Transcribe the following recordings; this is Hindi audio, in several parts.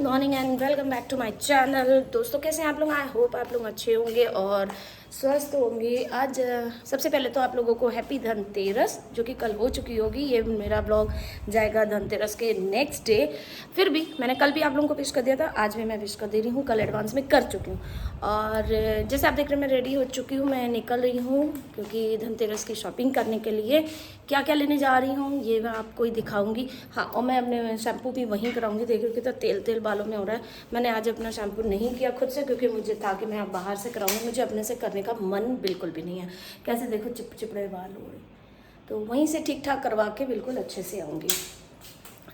Morning and welcome back to my channel. दोस्तों कैसे हैं आप लोग? आई होप आप लोग अच्छे होंगे और स्वस्थ होंगे। आज सबसे पहले तो आप लोगों को हैप्पी धनतेरस, जो कि कल हो चुकी होगी। ये मेरा ब्लॉग जाएगा धनतेरस के नेक्स्ट डे। फिर भी मैंने कल भी आप लोगों को विश कर दिया था, आज भी मैं विश कर दे रही हूँ। कल एडवांस में कर चुकी हूँ और जैसे आप देख रहे हैं मैं रेडी हो चुकी हूँ। मैं निकल रही हूँ क्योंकि धनतेरस की शॉपिंग करने के लिए। क्या क्या लेने जा रही हूँ ये मैं आपको ही दिखाऊंगी। हाँ, और मैं अपने शैम्पू भी वहीं कराऊंगी। देख रही हूँ कि तेल तेल बालों में हो रहा है। मैंने आज अपना शैम्पू नहीं किया खुद से, क्योंकि मुझे था कि मैं बाहर से कराऊंगी। मुझे अपने से करने का मन बिल्कुल भी नहीं है। कैसे देखो चिपचिपड़े बाल हो रहे, तो वहीं से ठीक ठाक करवा के बिल्कुल अच्छे से आऊँगी।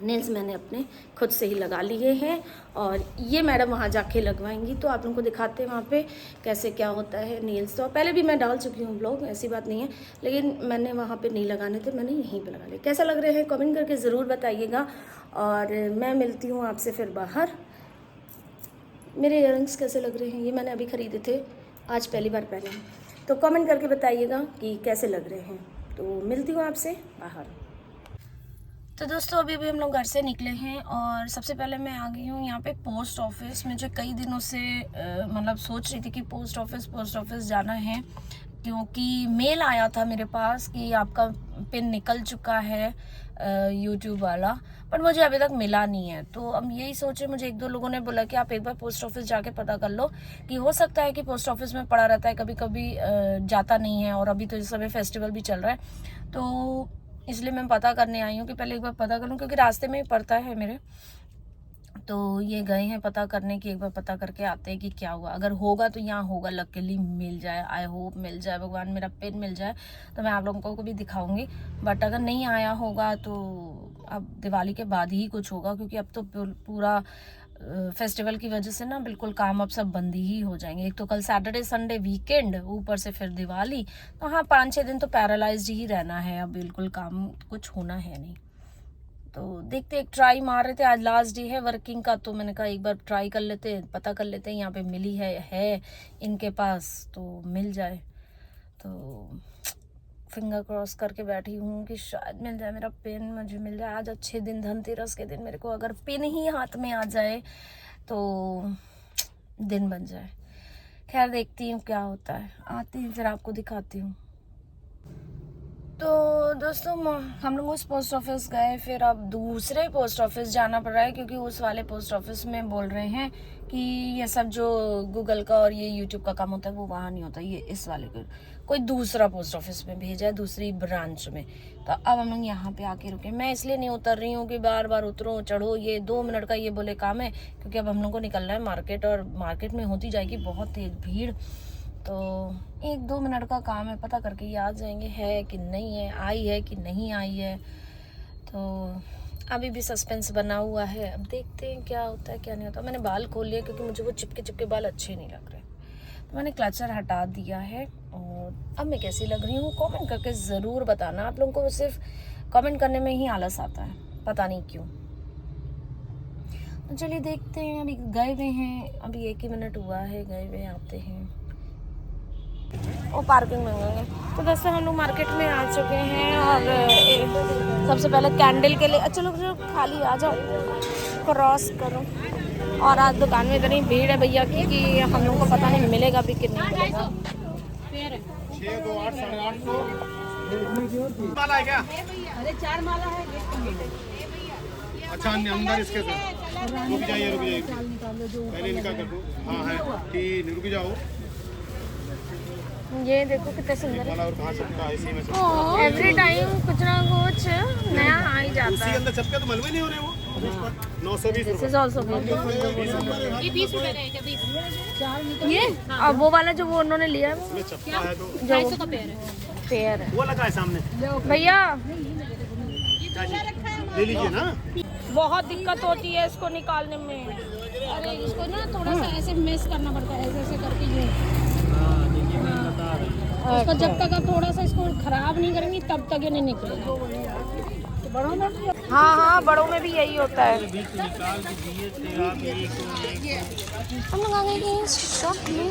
नेल्स मैंने अपने खुद से ही लगा लिए हैं और ये मैडम वहाँ जाके लगवाएंगी, तो आप लोगों को दिखाते हैं वहाँ पे कैसे क्या होता है नेल्स। तो पहले भी मैं डाल चुकी हूँ ब्लॉग, ऐसी बात नहीं है, लेकिन मैंने वहाँ पे नहीं लगाने थे, मैंने यहीं पे लगा लिए। कैसा लग रहे हैं कमेंट करके ज़रूर बताइएगा। और मैं मिलती हूँ आपसे फिर बाहर। मेरे इयररिंग्स कैसे लग रहे हैं, ये मैंने अभी ख़रीदे थे, आज पहली बार पहने हैं, तो कमेंट करके बताइएगा कि कैसे लग रहे हैं। तो मिलती हूँ आपसे बाहर। तो दोस्तों अभी हम लोग घर से निकले हैं और सबसे पहले मैं आ गई हूँ यहाँ पे पोस्ट ऑफिस। मुझे कई दिनों से मतलब सोच रही थी कि पोस्ट ऑफिस जाना है, क्योंकि मेल आया था मेरे पास कि आपका पिन निकल चुका है यूट्यूब वाला, पर मुझे अभी तक मिला नहीं है। तो अब यही सोचे, मुझे एक दो लोगों ने बोला कि आप एक बार पोस्ट ऑफिस जाके पता कर लो, कि हो सकता है कि पोस्ट ऑफिस में पड़ा रहता है, कभी कभी जाता नहीं है। और अभी तो इस समय फेस्टिवल भी चल रहा है, तो इसलिए मैं पता करने आई हूँ कि पहले एक बार पता कर लूँ, क्योंकि रास्ते में ही पड़ता है मेरे। तो ये गए हैं पता करने की, एक बार पता करके आते हैं कि क्या हुआ। अगर होगा तो यहाँ होगा, लकीली मिल जाए, आई होप मिल जाए, भगवान मेरा पिन मिल जाए तो मैं आप लोगों को भी दिखाऊंगी। बट अगर नहीं आया होगा तो अब दिवाली के बाद ही कुछ होगा, क्योंकि अब तो पूरा फेस्टिवल की वजह से ना बिल्कुल काम अब सब बंद ही हो जाएंगे। एक तो कल सैटरडे संडे वीकेंड, ऊपर से फिर दिवाली, तो हाँ 5-6 दिन तो पैरालाइज्ड ही रहना है। अब बिल्कुल काम कुछ होना है नहीं। तो देखते, एक ट्राई मार रहे थे, आज लास्ट डे है वर्किंग का, तो मैंने कहा एक बार ट्राई कर लेते, पता कर लेते हैं यहाँ पे मिली है इनके पास तो मिल जाए। तो फिंगर क्रॉस करके बैठी हूँ कि शायद मिल जाए मेरा पिन, मुझे मिल जाए आज अच्छे दिन, धनतेरस के दिन मेरे को अगर पिन ही हाथ में आ जाए तो दिन बन जाए। खैर देखती हूँ क्या होता है, आती हूँ फिर आपको दिखाती हूँ। तो दोस्तों हम लोग उस पोस्ट ऑफिस गए, फिर अब दूसरे पोस्ट ऑफिस जाना पड़ रहा है, क्योंकि उस वाले पोस्ट ऑफिस में बोल रहे हैं कि ये सब जो गूगल का और ये यूट्यूब का काम होता है वो वहाँ नहीं होता, ये इस वाले को कोई दूसरा पोस्ट ऑफिस में भेजा है, दूसरी ब्रांच में। तो अब हम लोग यहाँ पे आके रुके। मैं इसलिए नहीं उतर रही हूँ कि बार बार उतरो चढ़ो, ये 2 मिनट का ये बोले काम है, क्योंकि अब हम लोग को निकलना है मार्केट, और मार्केट में होती जाएगी बहुत तेज भीड़। तो 1-2 मिनट का काम है, पता करके ये आ जाएंगे है कि नहीं है, आई है कि नहीं आई है। तो अभी भी सस्पेंस बना हुआ है, अब देखते हैं क्या होता है क्या नहीं होता। मैंने बाल खोल लिया क्योंकि मुझे वो चिपके चिपके बाल अच्छे नहीं लग रहे, तो मैंने क्लचर हटा दिया है। और अब मैं कैसी लग रही हूँ कमेंट करके ज़रूर बताना। आप लोगों को सिर्फ कमेंट करने में ही आलस आता है, पता नहीं क्यों। तो चलिए देखते हैं, अभी गए हुए हैं, अभी 1 ही मिनट हुआ है गए हुए, आते हैं और पार्किंग में गए। तो दोस्तों हम लोग मार्केट में आ चुके हैं और सबसे पहले कैंडल के लिए, चलो खाली आ जाओ, क्रॉस करो। और आज दुकान में इतनी भीड़ है भैया की कि हम लोग को पता नहीं मिलेगा भी कि नहीं मिलेगा। माला है क्या? अरे 4 माला है। अच्छा अंदर इसके रुक जाइए पहले निकाल कर दो। हाँ है कि रुक जाओ। ये देखो कितने सुंदर है। और कहाँ चपका है इसी में से। एवरी टाइम कुछ ना कुछ नया आ ही जाता है। उसी के अंदर चपके तो मलबे नहीं हो रहे वो। 920 दिस इज आल्सो गुड। ये 20 रुपए रहेगा, 20 ये अब वो वाला जो वो उन्होंने लिया है, इसमें चपका है तो 250 का पेयर है। वो लगा है सामने, भैया ले लीजिए ना। बहुत दिक्कत होती है इसको निकालने में। अरे इसको ना थोड़ा सा ऐसे मिस करना पड़ता है, ऐसे ऐसे करके यूं। इसको जब तक आप थोड़ा सा इसको खराब नहीं करेंगी तब तक ये नहीं निकलेगा। हाँ हाँ, बड़ों में भी यही होता है। हम लोग आ गए हैं शॉप में,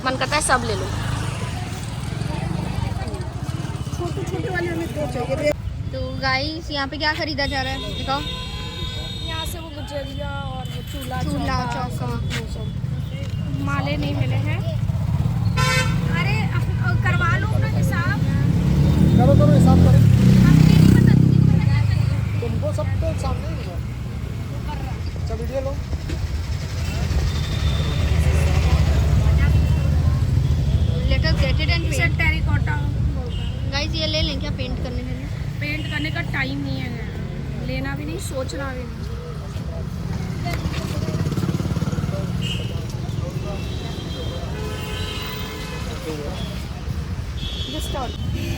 मन करता है सब ले लो। छोटे छोटे वाले हमें 2 चाहिए। तो गाइस यहाँ पे क्या खरीदा जा रहा है दिखाओ। जरिया और वो चूल्हा चौका। वो सब माले नहीं मिले हैं। अरे करवा लो ना हिसाब। करो हिसाब करो। हमने नहीं पता तुझे पता है। तुमको सब तो सामने ही है। अच्छा video low. Let us get it and इसे टेरिकॉटा गाइस ये ले लें क्या पेंट करने के लिए? पेंट करने का टाइम नहीं है, लेना भी नहीं, सोचना भी नहीं।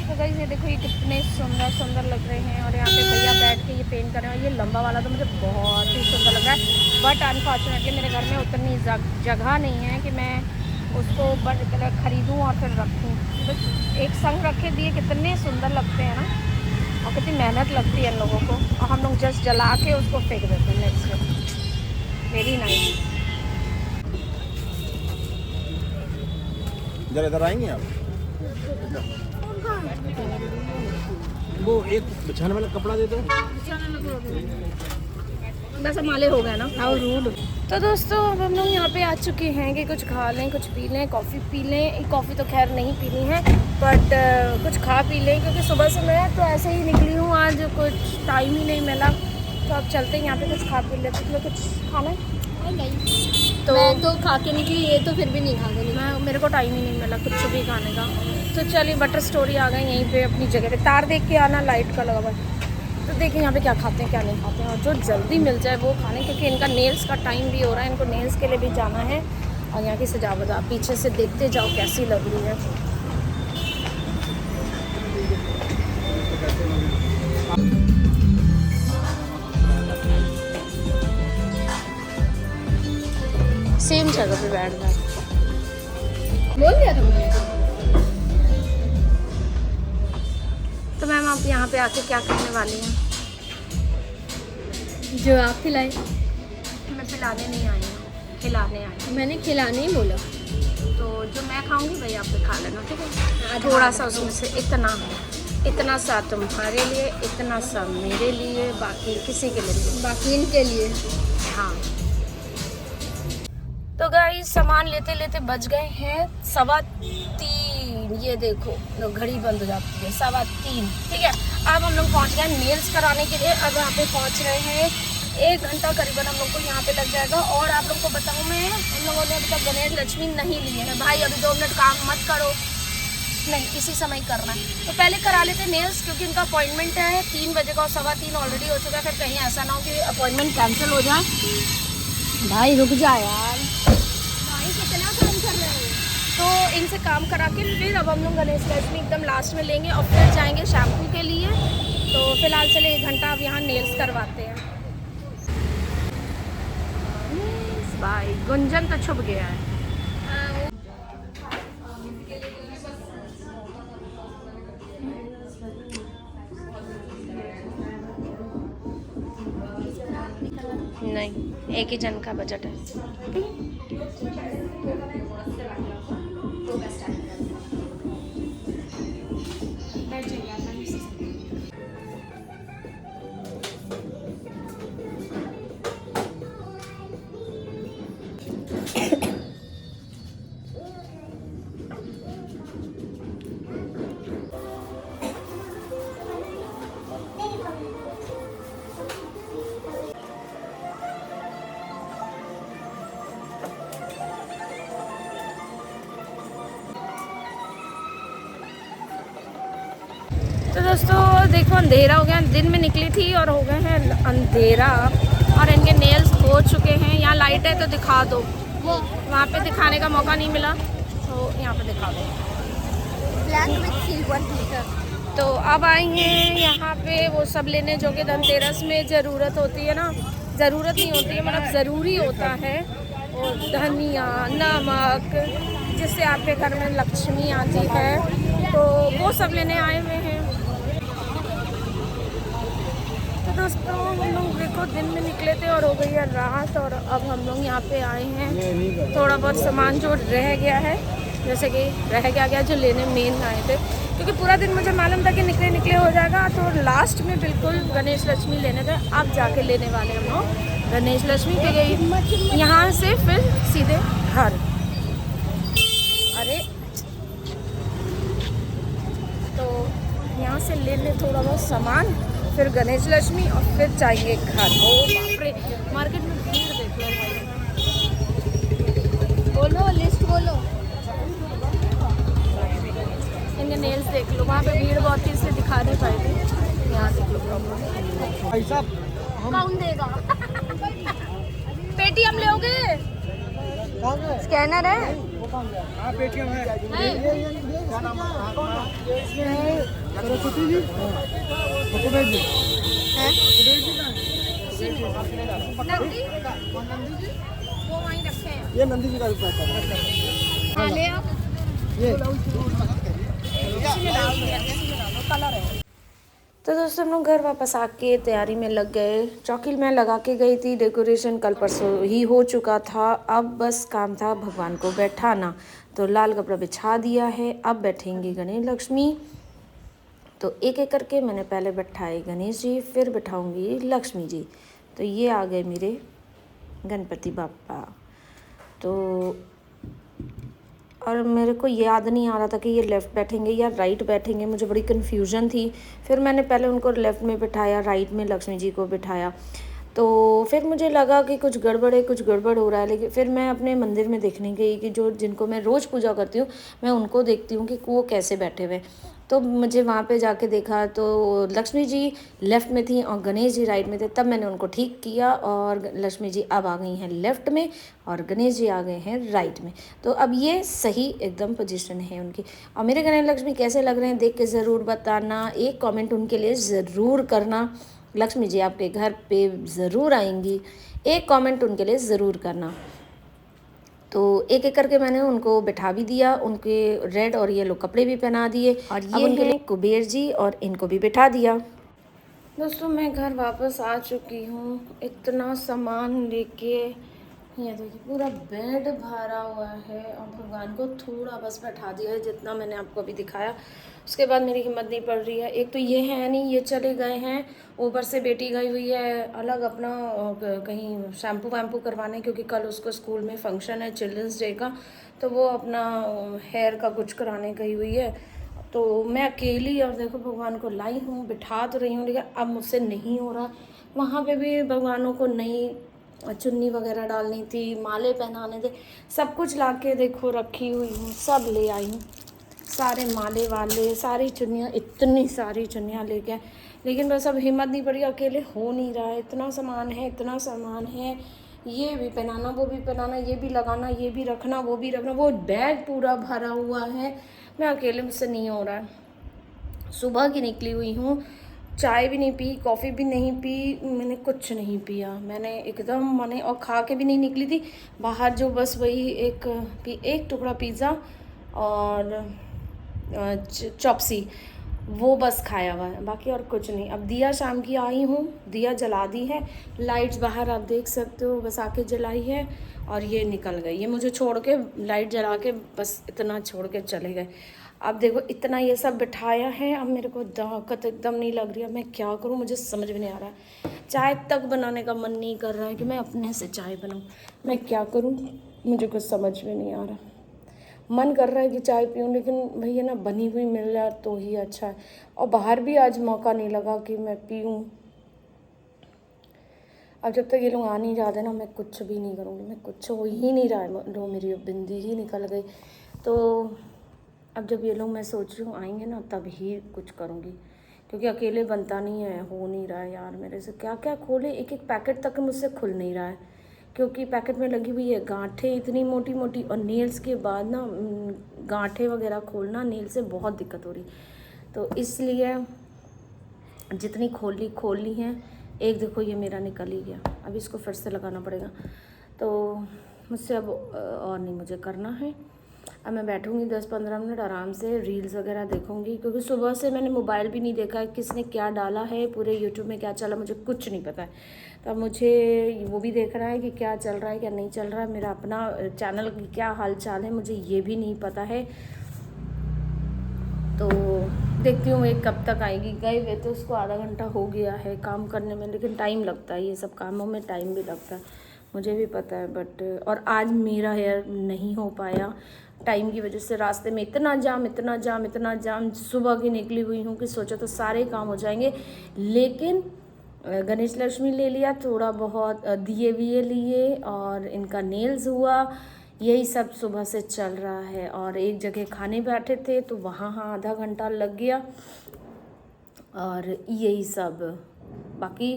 तो गाइस ये देखो, ये कितने सुंदर सुंदर लग रहे हैं और यहाँ पे भैया बैठ के ये पेंट कर रहे हैं। ये लंबा वाला तो मुझे बहुत ही सुंदर लग रहा है, बट अनफॉर्चुनेटली मेरे घर में उतनी जगह नहीं है कि मैं उसको बट कलर ख़रीदूँ और फिर रखूँ। बस एक संग रखे दिए कितने सुंदर लगते हैं ना, और कितनी मेहनत लगती है इन लोगों को, और हम लोग जस्ट जला के उसको फेंक देते हैं नेक्स्ट डे। Very nice. इधर इधर आएंगे आप? वो एक बिछाने वाला कपड़ा दे दो। बस माले हो गए ना, हाउ रूड। तो दोस्तों अब हम लोग यहाँ पे आ चुके हैं कि कुछ खा लें, कुछ पी लें, कॉफ़ी पी लें। कॉफ़ी तो खैर नहीं पीनी है, बट कुछ खा पी लें, क्योंकि सुबह से मैं तो ऐसे ही निकली हूँ, आज कुछ टाइम ही नहीं मिला। तो अब चलते हैं यहाँ पे कुछ खा पी लेते। तुम्हें कुछ खाना है? तो मैं तो खा के निकली, ये तो फिर भी नहीं खा के निकली। मेरे को टाइम ही नहीं मिला कुछ भी खाने का। तो चलिए बटर स्टोरी आ गए यहीं पे अपनी जगह पे। तार देख के आना, लाइट का लगा हुआ है। तो देखिए यहाँ पे क्या खाते हैं क्या नहीं खाते हैं, और जो जल्दी मिल जाए वो खाने, क्योंकि इनका नेल्स का टाइम भी हो रहा है, इनको नेल्स के लिए भी जाना है। और यहाँ की सजावट आप पीछे से देखते जाओ कैसी लग रही है। सेम जगह पे बैठ जाए। बोल दिया था मुझे। तो मैम आप यहाँ पे आके क्या करने वाली हैं? जो आप खिलाए। मैं पिलाने नहीं आई हूँ, खिलाने आई हूँ। मैंने खिलाने ही बोला। तो जो मैं खाऊंगी वही आप पे खा लेना, ठीक है? थोड़ा सा उसमें से इतना सा तुम्हारे लिए, इतना सा मेरे लिए, बाकी किसी के लिए नहीं। बाकी इनके लिए। हाँ। तो गाइस सामान लेते लेते बज गए हैं 3:15। ये देखो घड़ी बंद हो जाती है 3:15, ठीक है? अब हम लोग पहुँच गए नेल्स कराने के लिए। अब यहाँ पे पहुँच रहे हैं, 1 घंटा करीबन हम लोग को यहाँ पे लग जाएगा। और आप लोग को बताऊँ मैं, हम लोगों ने अभी तक गणेश लक्ष्मी नहीं लिए हैं। भाई अभी 2 मिनट काम मत करो, नहीं इसी समय करना है। तो पहले करा लेते नेल्स, क्योंकि इनका अपॉइंटमेंट है 3 बजे का, और 3:15 ऑलरेडी हो चुका है। फिर कहीं ऐसा ना हो कि अपॉइंटमेंट कैंसिल हो जाए। भाई रुक जा यार, भाई कितना काम कर रहे हो? तो इनसे काम करा के फिर अब हम लोग गणेश लक्ष्मी एकदम लास्ट में लेंगे, और फिर जाएंगे शैम्पू के लिए। तो फिलहाल चले 1 घंटा अब यहाँ नेल्स करवाते हैं। भाई गुंजन तो छुप गया है। नहीं, एक ही जन का बजट है। तो दोस्तों देखो अंधेरा हो गया, दिन में निकली थी और हो गए हैं अंधेरा, और इनके नेल्स हो चुके हैं। यहाँ लाइट है तो दिखा दो, वहाँ पे दिखाने का मौका नहीं मिला, तो यहाँ पे दिखा दो। Black with silver glitter. तो अब आएंगे यहाँ पे वो सब लेने जो कि धनतेरस में ज़रूरत होती है ना, ज़रूरत नहीं होती है मतलब ज़रूरी होता है, और धनिया, नमक, जिससे आपके घर में लक्ष्मी आती है, तो वो सब लेने आए हुए हैं। तो दोस्तों हम लोग देखो दिन में निकले थे और हो गई है रात, और अब हम लोग यहाँ पे आए हैं। थोड़ा बहुत सामान जो रह गया है, जैसे कि रह गया जो लेने मेन आए थे, क्योंकि पूरा दिन मुझे मालूम था कि निकले हो जाएगा, तो लास्ट में बिल्कुल गणेश लक्ष्मी लेने थे। अब जाके लेने वाले हम लोग गणेश लक्ष्मी पे गई, यहाँ से फिर सीधे घर। अरे तो यहाँ से ले ले थोड़ा बहुत सामान, फिर गणेश लक्ष्मी और फिर जाएंगे घर। ओ बाप रे, मार्केट में भीड़ देख लो भाई। बोलो लिस्ट बोलो, इनके नेल्स देख लो, वहाँ पे भीड़ बहुत थी इसलिए दिखा नहीं पाए थे। यहाँ देख लो प्रॉब्लम। पैसा कौन देगा? पेटीएम लोगे? स्कैनर है? हाँ पेटीएम है। सरस्वती जी नंदी? वो वहीं रखे हैं। ये नंदी जी का पैसा हाँ ले आओ। ये तो दोस्तों हम लोग घर वापस आके तैयारी में लग गए। चौकी मैं लगा के गई थी, डेकोरेशन कल परसों ही हो चुका था। अब बस काम था भगवान को बैठाना, तो लाल कपड़ा बिछा दिया है। अब बैठेंगे गणेश लक्ष्मी। तो एक एक करके मैंने पहले बैठाए गणेश जी, फिर बैठाऊंगी लक्ष्मी जी। तो ये आ गए मेरे गणपति बापा। तो और मेरे को याद नहीं आ रहा था कि ये लेफ़्ट बैठेंगे या राइट बैठेंगे, मुझे बड़ी कन्फ्यूजन थी। फिर मैंने पहले उनको लेफ़्ट में बिठाया, राइट में लक्ष्मी जी को बिठाया। तो फिर मुझे लगा कि कुछ गड़बड़ है, कुछ गड़बड़ हो रहा है। लेकिन फिर मैं अपने मंदिर में देखने गई कि जो जिनको मैं रोज़ पूजा करती हूँ, मैं उनको देखती हूँ कि वो कैसे बैठे हुए। तो मुझे वहाँ पे जाके देखा तो लक्ष्मी जी लेफ़्ट में थी और गणेश जी राइट में थे। तब मैंने उनको ठीक किया और लक्ष्मी जी अब आ गई हैं लेफ़्ट में और गणेश जी आ गए हैं राइट में। तो अब ये सही एकदम पोजीशन है उनकी। और मेरे गणेश लक्ष्मी कैसे लग रहे हैं देख के ज़रूर बताना। एक कमेंट उनके लिए ज़रूर करना। लक्ष्मी जी आपके घर पे ज़रूर आएंगी, एक कमेंट उनके लिए ज़रूर करना। तो एक एक करके मैंने उनको बिठा भी दिया, उनके रेड और येलो कपड़े भी पहना दिए और ये उनके लिए कुबेर जी और इनको भी बिठा दिया। दोस्तों मैं घर वापस आ चुकी हूँ, इतना सामान लेके। ये देखिए पूरा बेड भरा हुआ है और भगवान को थोड़ा बस बैठा दिया है जितना मैंने आपको अभी दिखाया। उसके बाद मेरी हिम्मत नहीं पड़ रही है। एक तो ये है नहीं, ये चले गए हैं, ऊपर से बेटी गई हुई है अलग अपना कहीं शैम्पू वैम्पू करवाने, क्योंकि कल उसको स्कूल में फंक्शन है चिल्ड्रंस डे का, तो वो अपना हेयर का कुछ कराने गई हुई है। तो मैं अकेली और देखो भगवान को लाई हूँ, बिठा तो रही हूँ, लेकिन अब मुझसे नहीं हो रहा। वहाँ पे भी भगवानों को नई चुन्नी वगैरह डालनी थी, माले पहनाने थे, सब कुछ ला के देखो रखी हुई हूँ, सब ले आई हूँ, सारे माले वाले, सारी चुन्नियाँ, इतनी सारी चुन्नियाँ लेके। लेकिन बस अब हिम्मत नहीं पड़ी, अकेले हो नहीं रहा है, इतना सामान है, इतना सामान है, ये भी पहनाना, वो भी पहनाना, ये भी लगाना, ये भी रखना, वो भी रखना, वो बैग पूरा भरा हुआ है। मैं अकेले मुझसे नहीं हो रहा है। सुबह की निकली हुई हूँ, चाय भी नहीं पी, कॉफ़ी भी नहीं पी, मैंने कुछ नहीं पिया, मैंने एकदम मैंने और खा के भी नहीं निकली थी बाहर। जो बस वही एक टुकड़ा पिज़्ज़ा और चॉप्सी वो बस खाया हुआ है, बाकी और कुछ नहीं। अब दिया शाम की आई हूँ, दिया जला दी है, लाइट्स बाहर आप देख सकते हो, बस आके जलाई है और ये निकल गई। ये मुझे छोड़ के लाइट जला के बस इतना छोड़ के चले गए। अब देखो इतना ये सब बिठाया है, अब मेरे को ताकत एकदम नहीं लग रही है। मैं क्या करूँ मुझे समझ में नहीं आ रहा है। चाय तक बनाने का मन नहीं कर रहा है कि मैं अपने से चाय बनाऊँ। मैं क्या करूँ मुझे कुछ समझ में नहीं आ रहा। मन कर रहा है कि चाय पीऊँ, लेकिन भैया ना बनी हुई मिल जाए तो ही अच्छा है। और बाहर भी आज मौका नहीं लगा कि मैं पीऊँ। अब जब तक ये लोग आ नहीं जाते ना, मैं कुछ भी नहीं करूँगी। मैं कुछ हो ही नहीं रहा है, लो मेरी बिंदी ही निकल गई। तो अब जब ये लोग, मैं सोच रही हूँ आएंगे ना, तब ही कुछ करूँगी, क्योंकि अकेले बनता नहीं है, हो नहीं रहा है यार मेरे से। क्या क्या खोले, एक एक पैकेट तक मुझसे खुल नहीं रहा है, क्योंकि पैकेट में लगी हुई है गांठें इतनी मोटी मोटी, और नेल्स के बाद ना गांठें वगैरह खोलना नेल से बहुत दिक्कत हो रही। तो इसलिए जितनी खोलनी है। एक देखो ये मेरा निकल ही गया, अब इसको फिर से लगाना पड़ेगा। तो मुझसे अब और नहीं मुझे करना है। अब मैं बैठूंगी 10-15 मिनट आराम से, रील्स वगैरह देखूंगी, क्योंकि सुबह से मैंने मोबाइल भी नहीं देखा है, किसने क्या डाला है, पूरे यूट्यूब में क्या चला मुझे कुछ नहीं पता है। तो अब मुझे वो भी देखना है कि क्या चल रहा है क्या नहीं चल रहा है, मेरा अपना चैनल की क्या हाल चाल है मुझे ये भी नहीं पता है। तो देखती हूँ एक कब तक आएगी। गए हुए तो उसको आधा घंटा हो गया है काम करने में, लेकिन टाइम लगता है, ये सब कामों में टाइम भी लगता है, मुझे भी पता है। बट और आज मेरा हेयर नहीं हो पाया टाइम की वजह से। रास्ते में इतना जाम, इतना जाम, इतना जाम। सुबह की निकली हुई हूँ कि सोचा तो सारे काम हो जाएंगे, लेकिन गणेश लक्ष्मी ले लिया, थोड़ा बहुत दिए विए लिए और इनका नेल्स हुआ, यही सब सुबह से चल रहा है। और एक जगह खाने बैठे थे तो वहाँ आधा घंटा लग गया और यही सब। बाकी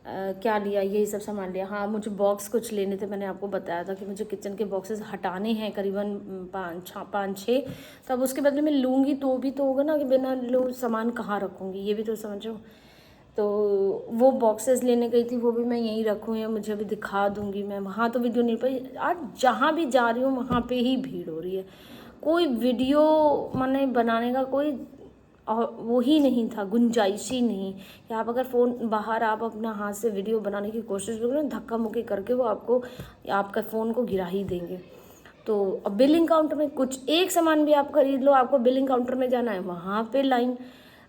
क्या लिया, यही सब सामान लिया। हाँ, मुझे बॉक्स कुछ लेने थे, मैंने आपको बताया था कि मुझे किचन के बॉक्सेस हटाने हैं करीबन 5-6। तो अब उसके बदले में लूँगी तो भी तो होगा ना कि बिना लो सामान कहाँ रखूँगी, ये भी तो समझो। तो वो बॉक्सेस लेने गई थी, वो भी मैं यहीं रखूँ या मुझे अभी दिखा दूँगी मैं। वहाँ तो वीडियो नहीं पाई, आज जहाँ भी जा रही हूँ वहाँ पे ही भीड़ हो रही है। कोई वीडियो मैंने बनाने का कोई वो ही नहीं था, गुंजाइश ही नहीं कि आप अगर फ़ोन बाहर आप अपना हाथ से वीडियो बनाने की कोशिश करोगे ना, धक्का मुक्की करके वो आपको आपका फ़ोन को गिरा ही देंगे। तो अब बिलिंग काउंटर में कुछ एक सामान भी आप खरीद लो, आपको बिलिंग काउंटर में जाना है, वहाँ पे लाइन।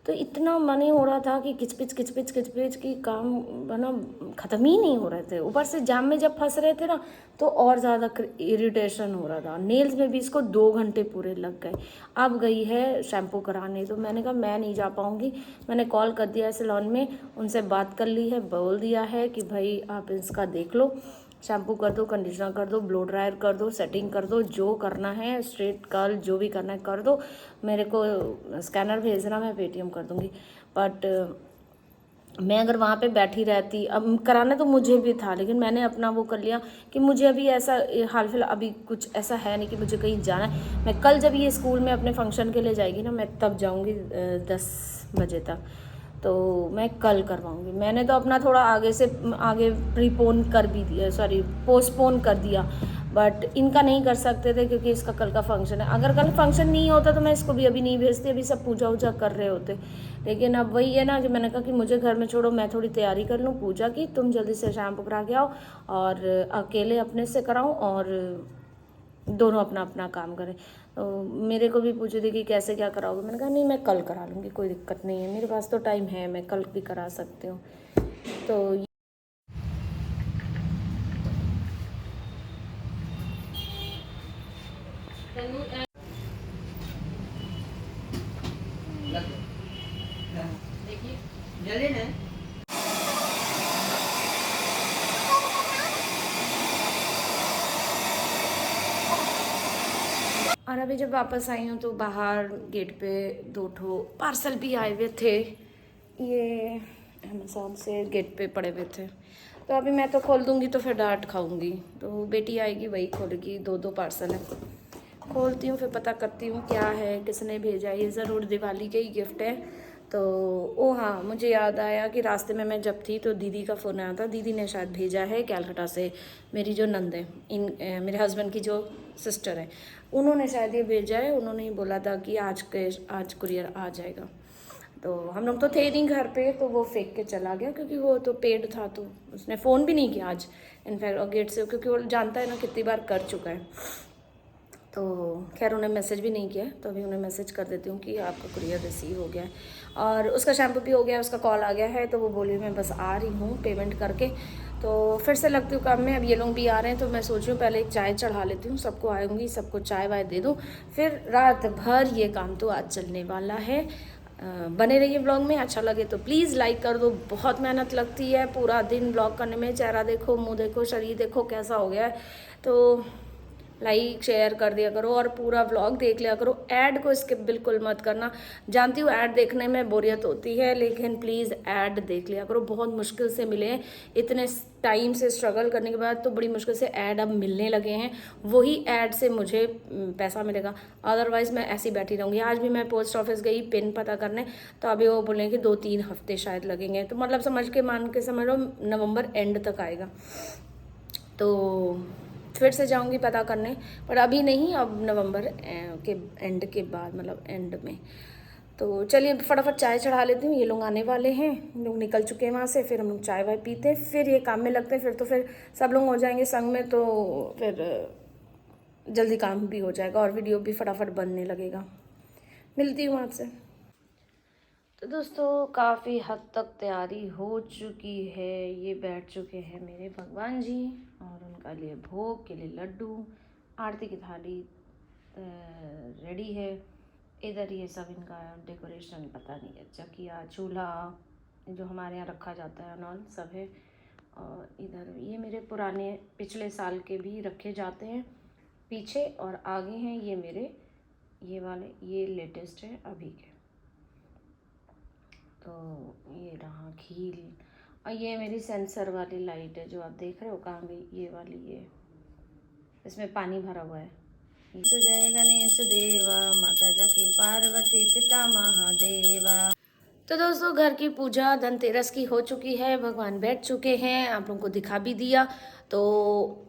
तो इतना मन हो रहा था कि किचपिच किचपिच किचपिच की काम बना ख़त्म ही नहीं हो रहे थे। ऊपर से जाम में जब फंस रहे थे ना तो और ज़्यादा इरिटेशन हो रहा था। नेल्स में भी इसको 2 घंटे पूरे लग गए। अब गई है शैम्पू कराने, तो मैंने कहा मैं नहीं जा पाऊँगी। मैंने कॉल कर दिया है सैलून में, उनसे बात कर ली है, बोल दिया है कि भाई आप इसका देख लो, शैम्पू कर दो, कंडीशनर कर दो, ब्लो ड्रायर कर दो, सेटिंग कर दो, जो करना है स्ट्रेट कर्ल जो भी करना है कर दो। मेरे को स्कैनर भेजना, मैं पेटीएम कर दूँगी। बट मैं अगर वहाँ पे बैठी रहती, अब कराना तो मुझे भी था, लेकिन मैंने अपना वो कर लिया कि मुझे अभी ऐसा हाल फिलहाल अभी कुछ ऐसा है नहीं कि मुझे कहीं जाना है। मैं कल जब ये स्कूल में अपने फंक्शन के लिए जाएगी ना, मैं तब जाऊँगी 10 बजे तक, तो मैं कल करवाऊँगी। मैंने तो अपना थोड़ा आगे से आगे प्रीपोन कर भी दिया, सॉरी पोस्टपोन कर दिया, बट इनका नहीं कर सकते थे क्योंकि इसका कल का फंक्शन है। अगर कल फंक्शन नहीं होता तो मैं इसको भी अभी नहीं भेजती, अभी सब पूजा वूजा कर रहे होते। लेकिन अब वही है ना कि मैंने कहा कि मुझे घर में छोड़ो, मैं थोड़ी तैयारी कर लूँ पूजा की, तुम जल्दी से शैम्पू करा के आओ और अकेले अपने से कराऊँ और दोनों अपना अपना काम करें। तो मेरे को भी पूछे थे कि कैसे क्या कराओगे, मैंने कहा नहीं मैं कल करा लूँगी, कोई दिक्कत नहीं है, मेरे पास तो टाइम है, मैं कल भी करा सकती हूँ। तो और अभी जब वापस आई हूँ तो बाहर गेट पे 2 ठो पार्सल भी आए हुए थे, ये अमेज़ॉन से गेट पे पड़े हुए थे। तो अभी मैं तो खोल दूँगी तो फिर डांट खाऊँगी, तो बेटी आएगी वही खोलेगी। 2 पार्सल है, खोलती हूँ फिर पता करती हूँ क्या है, किसने भेजा। ये ज़रूर दिवाली के ही गिफ्ट है। तो ओ हाँ, मुझे याद आया कि रास्ते में मैं जब थी तो दीदी का फ़ोन आया था, दीदी ने शायद भेजा है कैलकाटा से, मेरी जो नंद है, मेरे हस्बैंड की जो सिस्टर है, उन्होंने शायद ये भेजा है। उन्होंने ही बोला था कि आज कुरियर आ जाएगा। तो हम लोग तो थे नहीं घर पे, तो वो फेंक के चला गया क्योंकि वो तो पेड था, तो उसने फ़ोन भी नहीं किया आज इनफैक्ट, और गेट से, क्योंकि वो जानता है ना कितनी बार कर चुका है। तो खैर उन्हें मैसेज भी नहीं किया, तो अभी उन्हें मैसेज कर देती हूँ कि आपका कुरियर रिसीव हो गया है। और उसका शैम्पू भी हो गया, उसका कॉल आ गया है, तो वो बोली मैं बस आ रही हूँ पेमेंट करके, तो फिर से लगती हूँ काम में। अब ये लोग भी आ रहे हैं तो मैं सोच रही हूँ पहले एक चाय चढ़ा लेती हूँ, सबको आऊँगी, सबको चाय वाय दे दूँ, फिर रात भर ये काम तो आज चलने वाला है। बने रहिए ब्लॉग में, अच्छा लगे तो प्लीज़ लाइक कर दो। बहुत मेहनत लगती है पूरा दिन ब्लॉग करने में, चेहरा देखो, मुंह देखो, शरीर देखो कैसा हो गया है। तो लाइक शेयर कर दिया करो और पूरा व्लॉग देख लिया करो, ऐड को स्किप बिल्कुल मत करना। जानती हूँ ऐड देखने में बोरियत होती है, लेकिन प्लीज़ ऐड देख लिया करो। बहुत मुश्किल से मिले हैं, इतने टाइम से स्ट्रगल करने के बाद तो बड़ी मुश्किल से ऐड अब मिलने लगे हैं, वही ऐड से मुझे पैसा मिलेगा, अदरवाइज़ मैं ऐसी बैठी रहूँगी। आज भी मैं पोस्ट ऑफिस गई पिन पता करने, तो अभी वो बोले कि 2-3 हफ्ते शायद लगेंगे, तो मतलब मान के समझ लो नवंबर एंड तक आएगा। तो फिर से जाऊंगी पता करने, पर अभी नहीं, अब नवंबर के एंड के बाद, मतलब एंड में। तो चलिए फटाफट चाय चढ़ा लेती हूँ, ये लोग आने वाले हैं, लोग निकल चुके हैं वहाँ से, फिर हम लोग चाय वाय पीते हैं, फिर ये काम में लगते हैं। फिर तो फिर सब लोग हो जाएंगे संग में, तो फिर जल्दी काम भी हो जाएगा और वीडियो भी फटाफट बनने लगेगा। मिलती हूँ आपसे। तो दोस्तों काफ़ी हद तक तैयारी हो चुकी है। ये बैठ चुके हैं मेरे भगवान जी और उनका लिए भोग के लिए लड्डू, आरती की थाली रेडी है। इधर ये सब इनका डेकोरेशन पता नहीं है, चकिया चूल्हा जो हमारे यहाँ रखा जाता है नॉल सब है। और इधर ये मेरे पुराने पिछले साल के भी रखे जाते हैं पीछे, और आगे हैं ये मेरे ये वाले, ये लेटेस्ट है अभी के। तो ये रहा खील, और ये मेरी सेंसर वाली लाइट है जो आप देख रहे हो, कहाँ गई ये वाली, ये इसमें पानी भरा हुआ है। तो जय गणेश देवा माता जाकी पार्वती पिता महादेवा। तो दोस्तों घर की पूजा धनतेरस की हो चुकी है, भगवान बैठ चुके हैं, आप लोगों को दिखा भी दिया। तो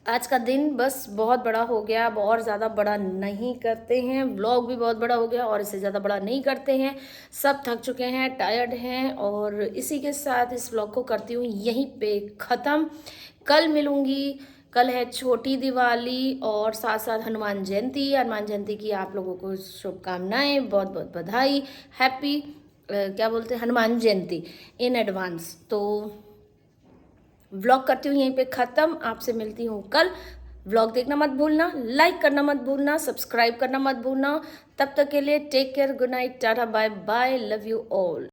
आज का दिन बस बहुत बड़ा हो गया, अब और ज़्यादा बड़ा नहीं करते हैं, व्लॉग भी बहुत बड़ा हो गया और इससे ज़्यादा बड़ा नहीं करते हैं। सब थक चुके हैं, टायर्ड हैं, और इसी के साथ इस व्लॉग को करती हूँ यहीं पे ख़त्म। कल मिलूँगी, कल है छोटी दिवाली और साथ साथ हनुमान जयंती। हनुमान जयंती की आप लोगों को शुभकामनाएं, बहुत बहुत बधाई, हैप्पी क्या बोलते हैं हनुमान जयंती इन एडवांस। तो व्लॉग करती हूँ यहीं पे ख़त्म, आपसे मिलती हूँ कल। व्लॉग देखना मत भूलना, लाइक करना मत भूलना, सब्सक्राइब करना मत भूलना। तब तक के लिए take care, good night, tata, bye bye, love you all.